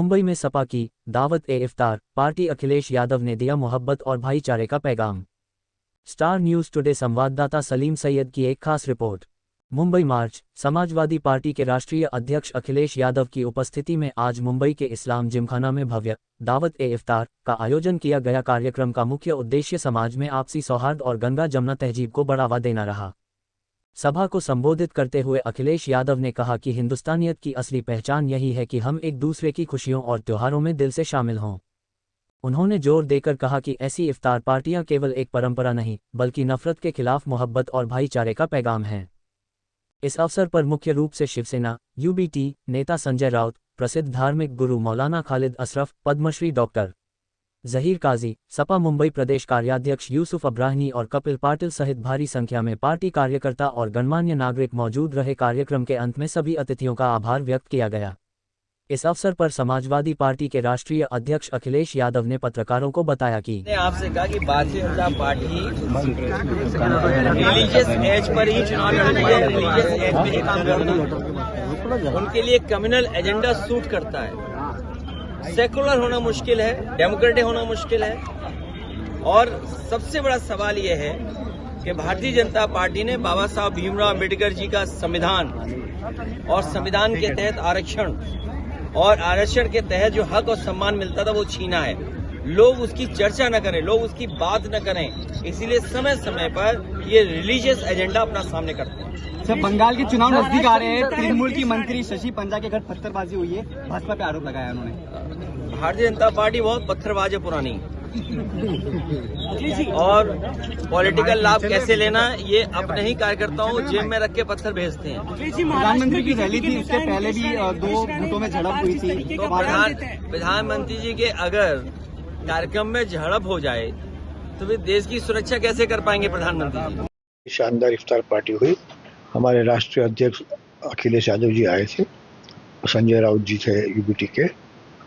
मुंबई में सपा की दावत-ए-इफ्तार, पार्टी अखिलेश यादव ने दिया मोहब्बत और भाईचारे का पैगाम। स्टार न्यूज़ टुडे संवाददाता सलीम सैयद की एक खास रिपोर्ट। मुंबई मार्च। समाजवादी पार्टी के राष्ट्रीय अध्यक्ष अखिलेश यादव की उपस्थिति में आज मुंबई के इस्लाम जिमखाना में भव्य दावत-ए-इफ्तार का आयोजन किया गया। कार्यक्रम का मुख्य उद्देश्य समाज में आपसी सौहार्द और गंगा जमुना तहजीब को बढ़ावा देना रहा। सभा को संबोधित करते हुए अखिलेश यादव ने कहा कि हिंदुस्तानियत की असली पहचान यही है कि हम एक दूसरे की खुशियों और त्योहारों में दिल से शामिल हों। उन्होंने जोर देकर कहा कि ऐसी इफ्तार पार्टियां केवल एक परंपरा नहीं, बल्कि नफरत के खिलाफ मोहब्बत और भाईचारे का पैगाम हैं। इस अवसर पर मुख्य रूप से शिवसेना यूबीटी नेता संजय राउत, प्रसिद्ध धार्मिक गुरु मौलाना खालिद असरफ, पद्मश्री डॉक्टर जहीर काजी, सपा मुंबई प्रदेश कार्याध्यक्ष यूसुफ अब्राहनी और कपिल पाटिल सहित भारी संख्या में पार्टी कार्यकर्ता और गणमान्य नागरिक मौजूद रहे। कार्यक्रम के अंत में सभी अतिथियों का आभार व्यक्त किया गया। इस अवसर पर समाजवादी पार्टी के राष्ट्रीय अध्यक्ष अखिलेश यादव ने पत्रकारों को बताया कि आपसे कहा कि Bharatiya Janata party religious as per ही चुनाव लड़ती है, रिलीजियस एज पे ही काम करती है। उनके लिए कम्युनल एजेंडा सूट करता है। सेकुलर होना मुश्किल है, डेमोक्रेटिक होना मुश्किल है। और सबसे बड़ा सवाल यह है कि भारतीय जनता पार्टी ने बाबा साहब भीमराव अम्बेडकर जी का संविधान और संविधान के तहत आरक्षण और आरक्षण के तहत जो हक और सम्मान मिलता था वो छीना है। लोग उसकी चर्चा न करें, लोग उसकी बात न करें, इसीलिए समय समय पर ये रिलीजियस एजेंडा अपना सामने करते हैं। सर, बंगाल के चुनाव नजदीक आ रहे हैं। तृणमूल की मंत्री शशि पंजा के घर पत्थरबाजी हुई है, भाजपा पे आरोप लगाया उन्होंने। भारतीय जनता पार्टी बहुत पत्थरबाज है पुरानी, और पॉलिटिकल लाभ कैसे लेना ये अपने ही कार्यकर्ताओं जेब में रख के पत्थर भेजते हैं। प्रधानमंत्री की रैली थी, उसके पहले भी दो गुटों में झड़प हुई थी। तो प्रधानमंत्री जी के अगर कार्यक्रम में झड़प हो जाए तो फिर देश की सुरक्षा कैसे कर पाएंगे प्रधानमंत्री जी? शानदार इफ्तार पार्टी हुई। हमारे राष्ट्रीय अध्यक्ष अखिलेश यादव जी आए थे, संजय राउत जी थे यूबीटी के,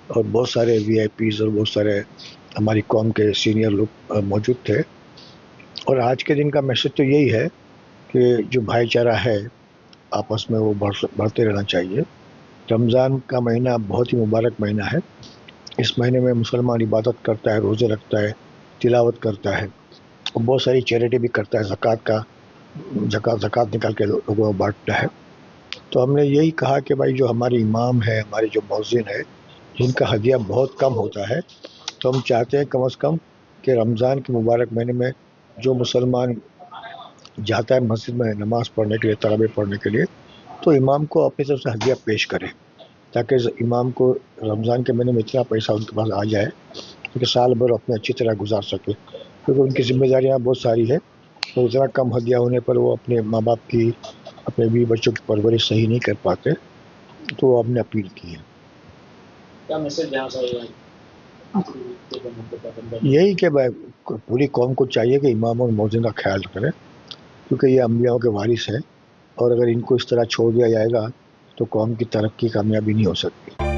और बहुत सारे वीआईपीज और बहुत सारे हमारी कौम के सीनियर लोग मौजूद थे। और आज के दिन का मैसेज तो यही है कि जो भाईचारा है आपस में वो बढ़ते रहना चाहिए। रमज़ान का महीना बहुत ही मुबारक महीना है। इस महीने में मुसलमान इबादत करता है, रोज़े रखता है, तिलावत करता है और बहुत सारी चैरिटी भी करता है। ज़कात निकाल के लोगों को बांटता है। तो हमने यही कहा कि भाई जो हमारे इमाम है, हमारे जो मौज़िन है, जिनका हदिया बहुत कम होता है, तो हम चाहते हैं कम से कम कि रमज़ान के मुबारक महीने में जो मुसलमान जाता है मस्जिद में नमाज पढ़ने के लिए, तरावी पढ़ने के लिए, तो इमाम को अपनी तरफ से हदिया पेश करें, ताकि इमाम को रमज़ान के महीने में इतना पैसा उनके पास आ जाए कि साल भर अपने अच्छी तरह गुजार सके। क्योंकि उनकी जिम्मेदारियाँ बहुत सारी है, तो इतना कम हदिया होने पर वो अपने माँ बाप की, अपने बीवी बच्चों की परवरिश सही नहीं कर पाते। तो वो हमने अपील की है। क्या मैसेज यही कि भाई पूरी कौम को चाहिए कि इमाम और मौज़िन का ख्याल करें, क्योंकि ये अंबियाओं के वारिस है, और अगर इनको इस तरह छोड़ दिया जाएगा तो कौम की तरक्की कामयाबी नहीं हो सकती।